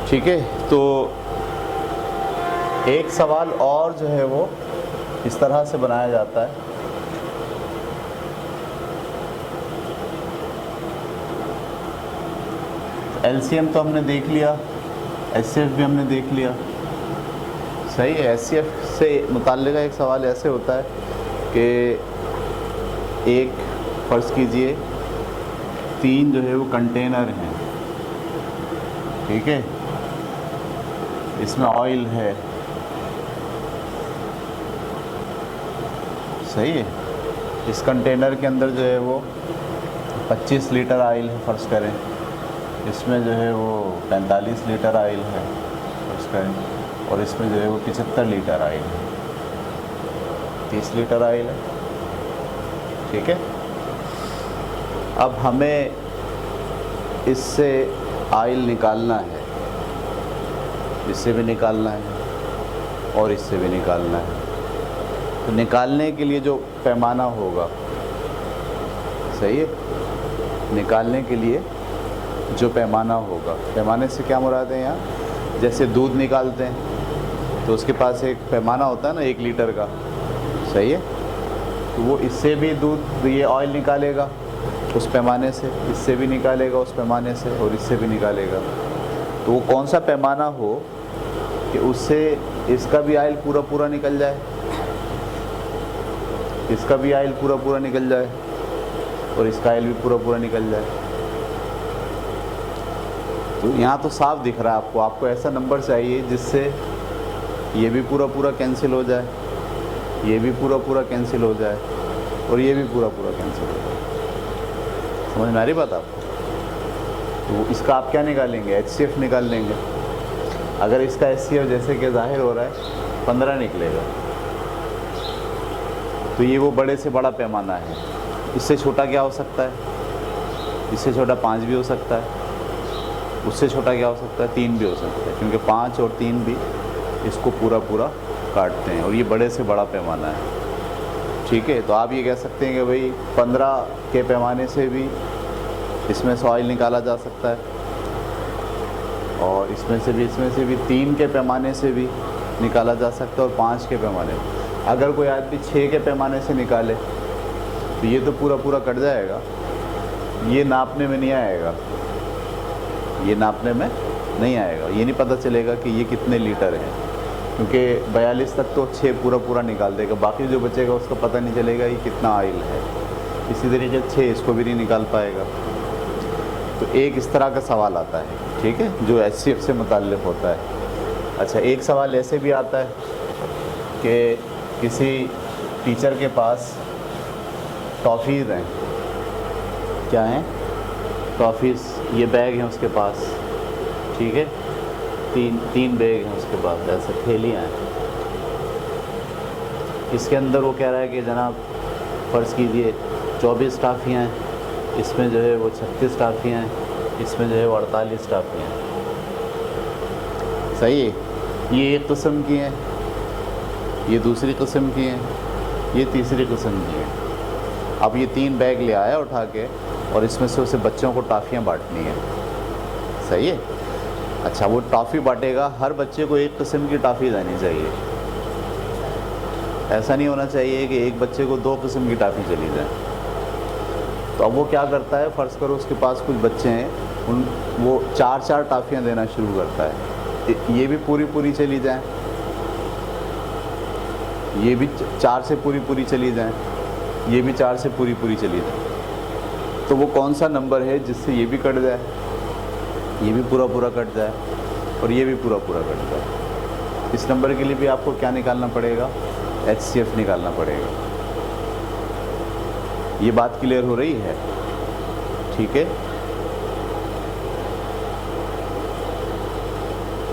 ठीक है, तो एक सवाल और जो है वो इस तरह से बनाया जाता है। एलसीएम तो हमने देख लिया, एचसीएफ भी हमने देख लिया, सही है। एचसीएफ से मुताल्लिक़ एक सवाल ऐसे होता है कि एक फ़र्ज़ कीजिए 3 जो है वो कंटेनर हैं, ठीक है, इसमें ऑयल है, सही है। इस कंटेनर के अंदर जो है वो 25 लीटर ऑयल है फ़र्ज़ करें, इसमें जो है वो 45 लीटर ऑयल है फ़र्ज़ करें, और इसमें जो है वो 75 लीटर ऑयल है, 30 लीटर ऑयल है, ठीक है। अब हमें इससे ऑयल निकालना है, इससे भी निकालना है और इससे भी निकालना है। तो निकालने के लिए जो पैमाना होगा, सही है, निकालने के लिए जो पैमाना होगा, पैमाने से क्या मुराद है यहाँ, जैसे दूध निकालते हैं तो उसके पास एक पैमाना होता है ना 1 लीटर का, सही है, तो वो इससे भी दूध ये ऑयल निकालेगा उस पैमाने से, इससे भी निकालेगा उस पैमाने से और इससे भी निकालेगा। तो वो कौन सा पैमाना हो कि उससे इसका भी ऑयल पूरा पूरा निकल जाए, इसका भी ऑयल पूरा पूरा निकल जाए और इसका ऑयल भी पूरा पूरा निकल जाए। तो यहाँ तो साफ दिख रहा है आपको, आपको ऐसा नंबर चाहिए जिससे ये भी पूरा पूरा कैंसिल हो जाए, ये भी पूरा पूरा कैंसिल हो जाए और ये भी पूरा पूरा कैंसिल हो जाए। समझ में आ रही बात आपको? तो इसका आप क्या निकालेंगे, एचसीएफ निकाल लेंगे। अगर इसका एचसीएफ जैसे कि जाहिर हो रहा है 15 निकलेगा, तो ये वो बड़े से बड़ा पैमाना है। इससे छोटा क्या हो सकता है, इससे छोटा 5 भी हो सकता है, उससे छोटा क्या हो सकता है, 3 भी हो सकता है, क्योंकि 5 और 3 भी इसको पूरा पूरा काटते हैं और ये बड़े से बड़ा पैमाना है, ठीक है। तो आप ये कह सकते हैं कि भाई 15 के पैमाने से भी इसमें से ऑयल निकाला जा सकता है और इसमें से भी 3 के पैमाने से भी निकाला जा सकता है और 5 के पैमाने। अगर कोई आदमी 6 के पैमाने से निकाले तो ये तो पूरा पूरा कट जाएगा, ये नापने में नहीं आएगा, ये नापने में नहीं आएगा, ये नहीं पता चलेगा कि ये कितने लीटर है, क्योंकि 42 तक तो 6 पूरा पूरा निकाल देगा, बाकी जो बचेगा उसका पता नहीं चलेगा ये कितना ऑयल है। इसी तरीके से 6 इसको भी नहीं निकाल पाएगा। तो एक इस तरह का सवाल आता है, ठीक है, जो एचसीएफ से मुताल्लिक़ होता है। अच्छा, एक सवाल ऐसे भी आता है कि किसी टीचर के पास टॉफ़ीज़ हैं, क्या हैं, टॉफ़ीज़, ये बैग हैं उसके पास, ठीक है, तीन बैग हैं उसके पास, ऐसे थैलियाँ हैं। इसके अंदर वो कह रहा है कि जनाब फ़र्ज़ कीजिए 24 टाफ़ियाँ हैं, इसमें जो है वो 36 टाफ़ियाँ हैं, इसमें जो है वो 48 टाफ़ियाँ हैं, सही है। ये एक किस्म की हैं, ये दूसरी किस्म की हैं, ये तीसरी किस्म की हैं। अब ये 3 बैग ले आया उठा के और इसमें से उसे बच्चों को टॉफ़ियाँ बांटनी है, सही है। अच्छा, वो टॉफ़ी बांटेगा, हर बच्चे को एक किस्म की टॉफ़ी देनी चाहिए, ऐसा नहीं होना चाहिए कि एक बच्चे को 2 किस्म की टॉफ़ी चली जाए। तो अब वो क्या करता है, फ़र्ज़ करो उसके पास कुछ बच्चे हैं, वो 4-4 टॉफ़ियाँ देना शुरू करता है, ये भी पूरी पूरी चली जाएँ, ये भी 4 से पूरी पूरी चली जाएँ, ये भी 4 से पूरी पूरी चली जाए। तो वो कौन सा नंबर है जिससे ये भी कट जाए, ये भी पूरा पूरा कट जाए और ये भी पूरा पूरा कट जाए। इस नंबर के लिए भी आपको क्या निकालना पड़ेगा, एचसीएफ निकालना पड़ेगा। ये बात क्लियर हो रही है, ठीक है।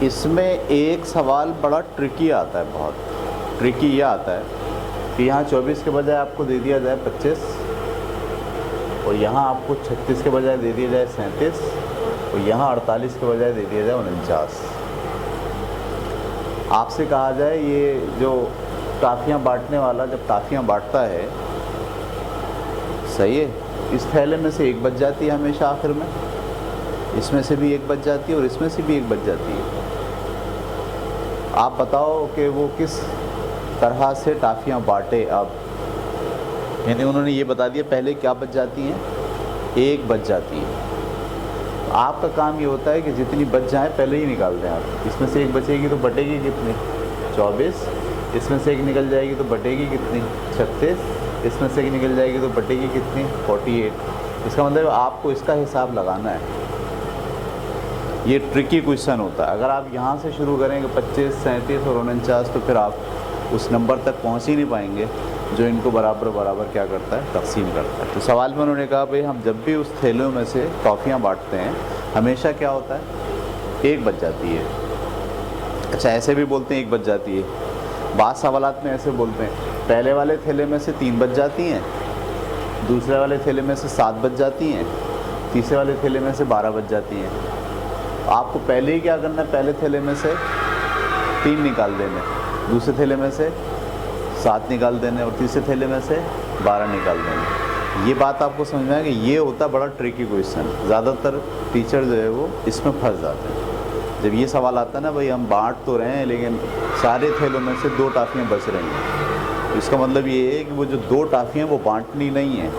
इसमें एक सवाल बड़ा ट्रिकी आता है, बहुत ट्रिकी ये आता है कि यहाँ 24 के बजाय आपको दे दिया जाए 25 और यहाँ आपको 36 के बजाय दे दिया जाए 37 और यहाँ 48 के बजाय दे दिया जाए 49। आपसे कहा जाए ये जो टाफ़ियाँ बांटने वाला जब टाफ़ियाँ बांटता है, सही है, इस थैले में से एक बच जाती है हमेशा आखिर में, इसमें से भी एक बच जाती है और इसमें से भी एक बच जाती है। आप बताओ कि वो किस तरह से टाफियाँ बांटे अब। यानी उन्होंने ये बता दिया पहले क्या बच जाती हैं, एक बच जाती है। आपका काम ये होता है कि जितनी बच जाए पहले ही निकाल दें आप। इसमें से एक बचेगी तो बटेगी कितनी, 24। इसमें से एक निकल जाएगी तो बटेगी कितनी, 36। इसमें से एक निकल जाएगी तो बटेगी कितनी, 48। इसका मतलब आपको इसका हिसाब लगाना है। ये ट्रिकी क्वेश्चन होता है। अगर आप यहाँ से शुरू करेंगे 25, 37 और 49, तो फिर आप उस नंबर तक पहुँच ही नहीं पाएंगे जो इनको बराबर बराबर क्या करता है, तकसीम करता है। तो सवाल में उन्होंने कहा भाई हम जब भी उस थैलों में से टॉफ़ियाँ बांटते हैं हमेशा क्या होता है, एक बच जाती है। अच्छा, ऐसे भी बोलते हैं एक बच जाती है। बाद सवालात में ऐसे बोलते हैं पहले वाले थैले में से 3 बच जाती हैं, दूसरे वाले थैले में से 7 बच जाती हैं, तीसरे वाले थैले में से 12 बच जाती हैं। आपको पहले ही क्या करना है, पहले थैले में से 3 निकाल देने, दूसरे थैले में से 7 निकाल देने और तीसरे थैले में से 12 निकाल देने। ये बात आपको समझ में आएगी। ये होता बड़ा ट्रिकी क्वेश्चन। ज़्यादातर टीचर जो है वो इसमें फंस जाते हैं। जब ये सवाल आता है ना भाई हम बांट तो रहे हैं लेकिन सारे थैलों में से 2 टाफियाँ बच रही हैं, तो इसका मतलब ये है कि वो जो 2 टाफियाँ वो बांटनी नहीं है,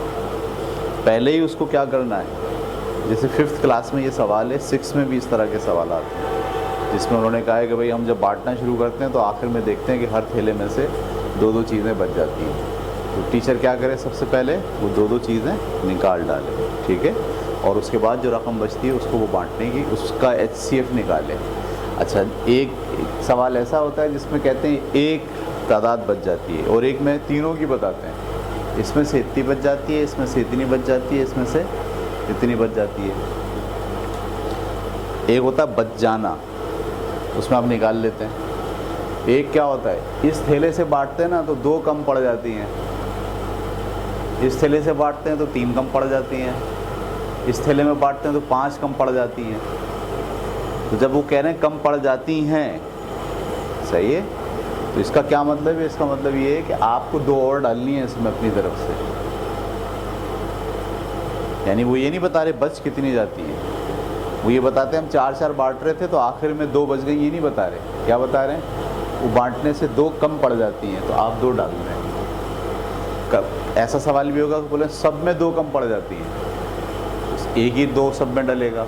पहले ही उसको क्या करना है। जैसे 5th क्लास में ये सवाल है, 6 में भी इस तरह के सवाल आते हैं जिसमें उन्होंने कहा है कि भाई हम जब बांटना शुरू करते हैं तो आखिर में देखते हैं कि हर थैले में से 2-2 चीज़ें बच जाती हैं। तो टीचर क्या करे, सबसे पहले वो 2-2 चीज़ें निकाल डाले, ठीक है, और उसके बाद जो रकम बचती है उसको वो बांटने की, उसका HCF निकाले। अच्छा, एक सवाल ऐसा होता है जिसमें कहते हैं एक तादाद बच जाती है और एक में तीनों की बताते हैं, इसमें से इतनी बच जाती है, इसमें से इतनी बच जाती है, इसमें से इतनी बच जाती है। एक होता है बच जाना, उसमें आप निकाल लेते हैं। एक क्या होता है, इस थैले से बांटते हैं ना तो 2 कम पड़ जाती हैं, इस थैले से बांटते हैं तो 3 कम पड़ जाती हैं, इस थैले में बांटते हैं तो 5 कम पड़ जाती हैं। तो जब वो कह रहे हैं कम पड़ जाती हैं, सही है, तो इसका क्या मतलब है, इसका मतलब ये है कि आपको 2 और डालनी है इसमें अपनी तरफ से। यानी वो ये नहीं बता रहे बच कितनी जाती है, वो ये बताते हैं हम 4-4 बांट रहे थे तो आखिर में 2 बच गई, ये नहीं बता रहे। क्या बता रहे हैं, वो बांटने से 2 कम पड़ जाती हैं तो आप 2 डाल रहे हैं। कब ऐसा सवाल भी होगा कि बोले सब में 2 कम पड़ जाती हैं, एक ही 2 सब में डलेगा।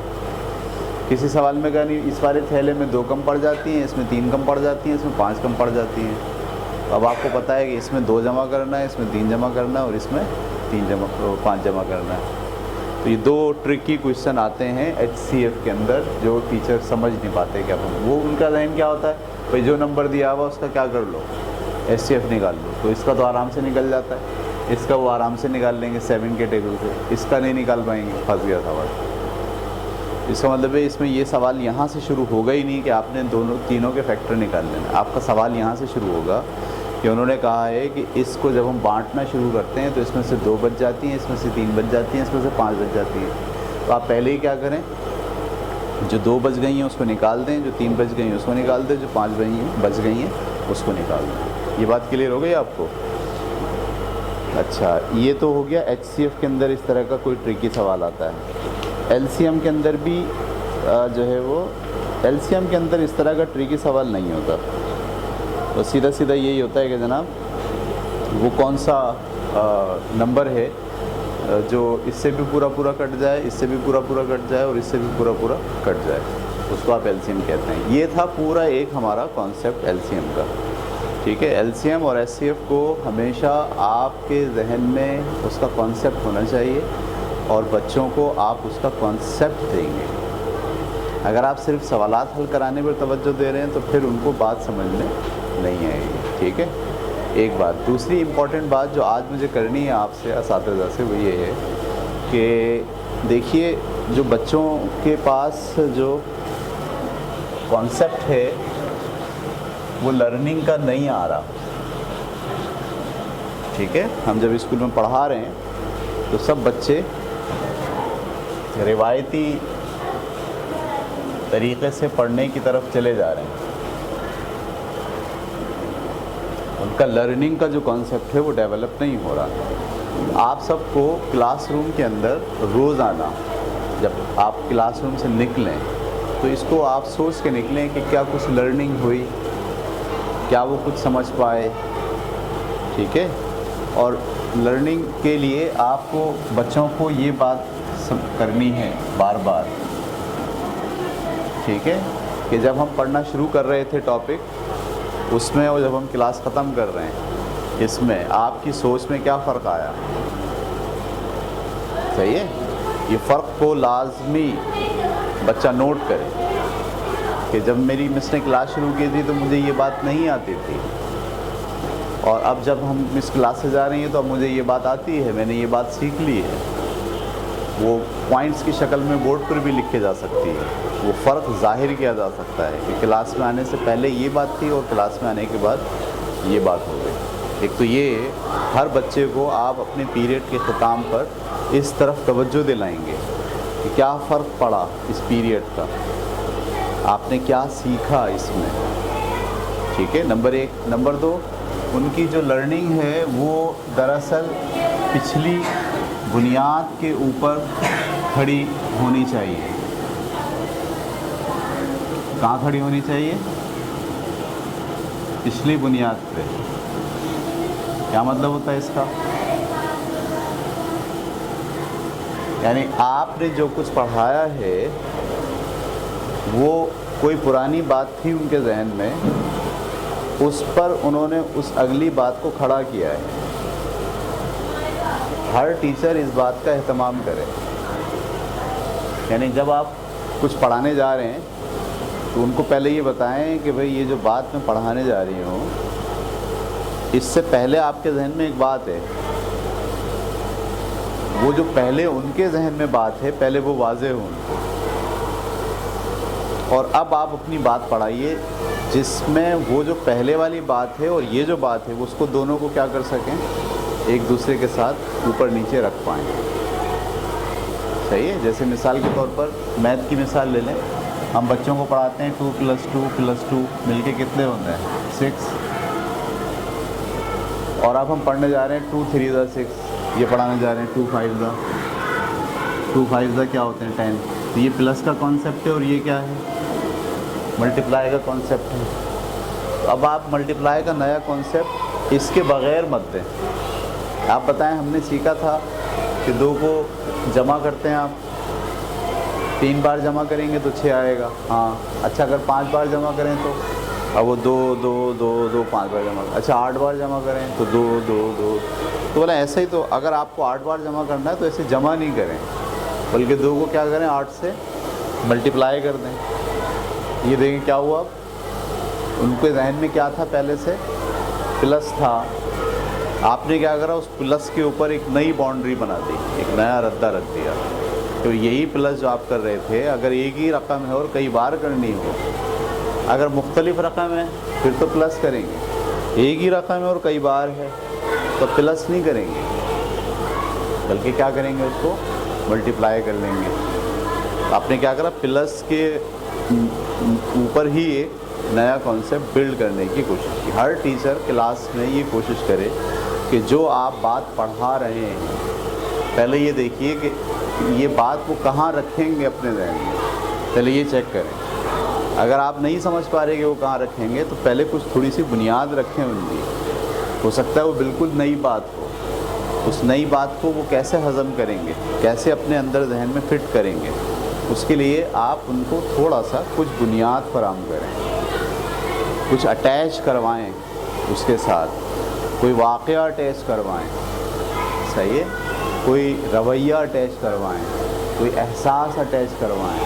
किसी सवाल में कहा नहीं इस वाले थैले में 2 कम पड़ जाती हैं, इसमें 3 कम पड़ जाती हैं, इसमें 5 कम पड़ जाती हैं। तो अब आपको पता है कि इसमें 2 जमा करना है, इसमें 3 जमा करना है और इसमें 5 जमा करना है। तो ये 2 ट्रिकी क्वेश्चन आते हैं HCF के अंदर जो टीचर समझ नहीं पाते। क्या वो उनका जहन क्या होता है, भाई जो नंबर दिया हुआ उसका क्या कर लो, HCF निकाल लो। तो इसका तो आराम से निकल जाता है, इसका वो आराम से निकाल लेंगे 7 के टेबल से, इसका नहीं निकाल पाएंगे, फंस गया सवाल। इसका मतलब है इसमें ये सवाल यहाँ से शुरू होगा ही नहीं कि आपने तीनों के फैक्टर निकाल लेना। आपका सवाल यहाँ से शुरू होगा कि उन्होंने कहा है कि इसको जब हम बांटना शुरू करते हैं तो इसमें से 2 बच जाती हैं, इसमें से 3 बच जाती हैं, इसमें से 5 बच जाती हैं। तो आप पहले ही क्या करें, जो 2 बच गई हैं उसको निकाल दें, जो 3 बच गई हैं उसको निकाल दें, जो 5 बच गई हैं उसको निकाल दें। ये बात क्लियर हो गई आपको। अच्छा, ये तो हो गया HCF के अंदर इस तरह का कोई ट्रिकी सवाल आता है। LCM के अंदर भी जो है वो LCM के अंदर इस तरह का ट्रिकी सवाल नहीं होता। तो सीधा सीधा यही होता है कि जनाब वो कौन सा नंबर है जो इससे भी पूरा पूरा कट जाए, इससे भी पूरा पूरा कट जाए और इससे भी पूरा पूरा कट जाए, उसको आप LCM कहते हैं। ये था पूरा एक हमारा कॉन्सेप्ट LCM का, ठीक है। LCM और HCF को हमेशा आपके जहन में उसका कॉन्सेप्ट होना चाहिए और बच्चों को आप उसका कॉन्सेप्ट देंगे। अगर आप सिर्फ सवालात हल कराने पर तवज्जो दे रहे हैं तो फिर उनको बात समझ में नहीं आएगी, ठीक है। एक बात, दूसरी इम्पॉर्टेंट बात जो आज मुझे करनी है आपसे असातिज़ा से वो ये है कि देखिए जो बच्चों के पास जो कॉन्सेप्ट है वो लर्निंग का नहीं आ रहा, ठीक है। हम जब स्कूल में पढ़ा रहे हैं तो सब बच्चे रिवायती तरीक़े से पढ़ने की तरफ चले जा रहे हैं। उनका लर्निंग का जो कॉन्सेप्ट है वो डेवलप नहीं हो रहा। आप सबको क्लासरूम के अंदर रोज़ाना जब आप क्लासरूम से निकलें तो इसको आप सोच के निकलें कि क्या कुछ लर्निंग हुई, क्या वो कुछ समझ पाए, ठीक है। और लर्निंग के लिए आपको बच्चों को ये बात करनी है बार बार, ठीक है, कि जब हम पढ़ना शुरू कर रहे थे टॉपिक उसमें और जब हम क्लास ख़त्म कर रहे हैं इसमें आपकी सोच में क्या फ़र्क आया, सही है। ये फ़र्क को लाजमी बच्चा नोट करे कि जब मेरी मिस ने क्लास शुरू की थी तो मुझे ये बात नहीं आती थी, और अब जब हम मिस क्लास से जा रही हैं तो अब मुझे ये बात आती है, मैंने ये बात सीख ली है। वो पॉइंट्स की शक्ल में बोर्ड पर भी लिखे जा सकती है, वो फ़र्क ज़ाहिर किया जा सकता है कि क्लास में आने से पहले ये बात थी और क्लास में आने के बाद ये बात हो गई। एक तो ये हर बच्चे को आप अपने पीरियड के ख़त्म पर इस तरफ तवज्जो दिलाएंगे कि क्या फ़र्क पड़ा इस पीरियड का, आपने क्या सीखा इसमें, ठीक है, नंबर 1। नंबर 2, उनकी जो लर्निंग है वो दरअसल पिछली बुनियाद के ऊपर खड़ी होनी चाहिए। कहाँ खड़ी होनी चाहिए? पिछली बुनियाद पे। क्या मतलब होता है इसका? यानी आपने जो कुछ पढ़ाया है वो कोई पुरानी बात थी उनके जहन में, उस पर उन्होंने उस अगली बात को खड़ा किया है। हर टीचर इस बात का एहतमाम करे, यानी जब आप कुछ पढ़ाने जा रहे हैं तो उनको पहले ये बताएं कि भाई ये जो बात मैं पढ़ाने जा रही हूँ इससे पहले आपके जहन में एक बात है, वो जो पहले उनके जहन में बात है पहले वो वाज़ेह हो उनको, और अब आप अपनी बात पढ़ाइए जिसमें वो जो पहले वाली बात है और ये जो बात है वो उसको दोनों को क्या कर सकें, एक दूसरे के साथ ऊपर नीचे रख पाएँ, सही है। जैसे मिसाल के तौर पर मैथ की मिसाल ले लें, हम बच्चों को पढ़ाते हैं 2 + 2 + 2 मिलके कितने होते हैं? 6। और अब हम पढ़ने जा रहे हैं 2 × 3 = 6, ये पढ़ाने जा रहे हैं 2 × 5 क्या होते हैं? 10। तो ये प्लस का कॉन्सेप्ट है और ये क्या है? मल्टीप्लाई का कॉन्सेप्ट है। तो अब आप मल्टीप्लाई का नया कॉन्सेप्ट इसके बग़ैर मत दें। आप बताएं, हमने सीखा था कि 2 को जमा करते हैं आप, 3 बार जमा करेंगे तो 6 आएगा, हाँ। अच्छा, अगर 5 बार जमा करें तो अब वो 2 2 2 2 5 बार जमा, अच्छा 8 बार जमा करें तो 2 2 2। तो बोला ऐसे ही, तो अगर आपको 8 बार जमा करना है तो ऐसे जमा नहीं करें, बल्कि 2 को क्या करें, 8 से मल्टीप्लाई कर दें। ये देखें क्या हुआ, उनके जहन में क्या था, पहले से प्लस था, आपने क्या करा, उस प्लस के ऊपर एक नई बाउंड्री बना दी, एक नया रद्दा रख दिया। तो यही प्लस जो आप कर रहे थे, अगर एक ही रकम है और कई बार करनी हो, अगर मुख्तलिफ रकम है फिर तो प्लस करेंगे, एक ही रकम है और कई बार है तो प्लस नहीं करेंगे, बल्कि क्या करेंगे, उसको मल्टीप्लाई कर लेंगे। आपने क्या करा, प्लस के ऊपर ही एक नया कॉन्सेप्ट बिल्ड करने की कोशिश की। हर टीचर क्लास में ये कोशिश करे कि जो आप बात पढ़ा रहे हैं पहले ये देखिए कि ये बात वो कहाँ रखेंगे अपने जहन में, पहले ये चेक करें। अगर आप नहीं समझ पा रहे कि वो कहाँ रखेंगे तो पहले कुछ थोड़ी सी बुनियाद रखें उनकी। हो सकता है वो बिल्कुल नई बात हो, उस नई बात को वो कैसे हज़म करेंगे, कैसे अपने अंदर जहन में फ़िट करेंगे, उसके लिए आप उनको थोड़ा सा कुछ बुनियाद फराहम करें, कुछ अटैच करवाएं उसके साथ, कोई वाक़या अटैच करवाएं, सही है, कोई रवैया अटैच करवाएं, कोई एहसास अटैच करवाएं,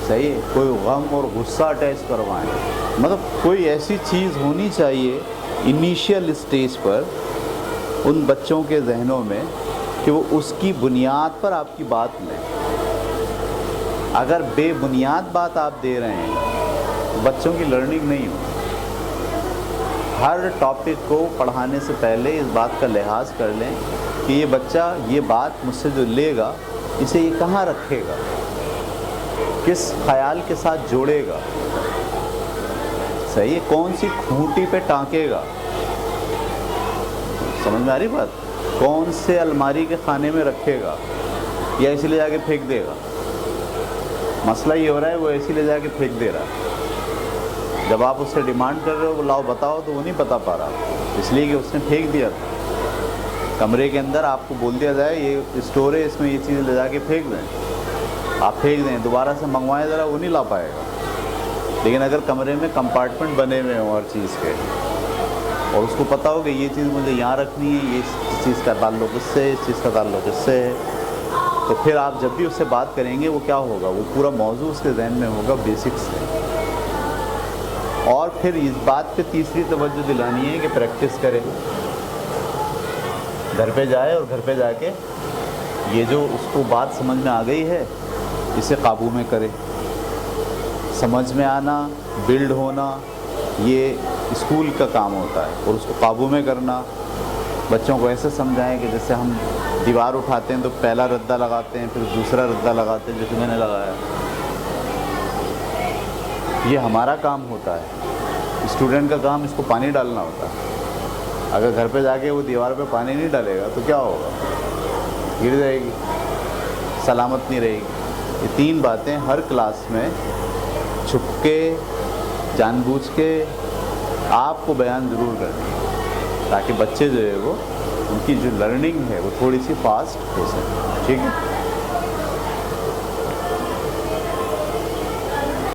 सही है, कोई गम और गुस्सा अटैच करवाएं। मतलब कोई ऐसी चीज़ होनी चाहिए इनिशियल स्टेज पर उन बच्चों के जहनों में कि वो उसकी बुनियाद पर आपकी बात लें। अगर बेबुनियाद बात आप दे रहे हैं तो बच्चों की लर्निंग नहीं हो। हर टॉपिक को पढ़ाने से पहले इस बात का लिहाज कर लें कि ये बच्चा ये बात मुझसे जो लेगा इसे ये कहाँ रखेगा, किस ख्याल के साथ जोड़ेगा, सही है, कौन सी खूंटी पे टांकेगा, समझ में आ रही बात, कौन से अलमारी के खाने में रखेगा या इसलिए जाके फेंक देगा, मसला ये हो रहा है वो ऐसी ले जाके फेंक दे रहा है। जब आप उससे डिमांड कर रहे हो वो लाओ बताओ तो वो नहीं बता पा रहा, इसलिए कि उसने फेंक दिया था। कमरे के अंदर आपको बोल दिया जाए ये स्टोर है, इसमें ये चीज़ ले जाके फेंक दें, आप फेंक दें, दोबारा से मंगवाएं ज़रा, वो नहीं ला पाएगा। लेकिन अगर कमरे में कंपार्टमेंट बने हुए हों हर चीज़ के, और उसको पता हो कि ये चीज़ मुझे यहाँ रखनी है, ये इस चीज़ का ताल्लुक इससे, इस चीज़ का ताल्लुक इससे है, तो फिर आप जब भी उससे बात करेंगे वो क्या होगा, वो पूरा मौजू उसके जहन में होगा बेसिक्स से। और फिर इस बात पे तीसरी तवज्जो दिलानी है कि प्रैक्टिस करें, घर पे जाए और घर पे जाके ये जो उसको बात समझ में आ गई है इसे काबू में करे। समझ में आना, बिल्ड होना, ये स्कूल का काम होता है, और उसको काबू में करना। बच्चों को ऐसे समझाएं कि जैसे हम दीवार उठाते हैं तो पहला रद्दा लगाते हैं, फिर दूसरा रद्दा लगाते हैं, जैसे मैंने लगाया। ये हमारा काम होता है, स्टूडेंट का काम इसको पानी डालना होता है। अगर घर पे जाके वो दीवार पे पानी नहीं डालेगा तो क्या होगा, गिर जाएगी, सलामत नहीं रहेगी। ये तीन बातें हर क्लास में छुपके जानबूझ के आपको बयान ज़रूर करनी है, ताकि बच्चे जो है वो उनकी जो लर्निंग है वो थोड़ी सी फास्ट हो सके। ठीक है।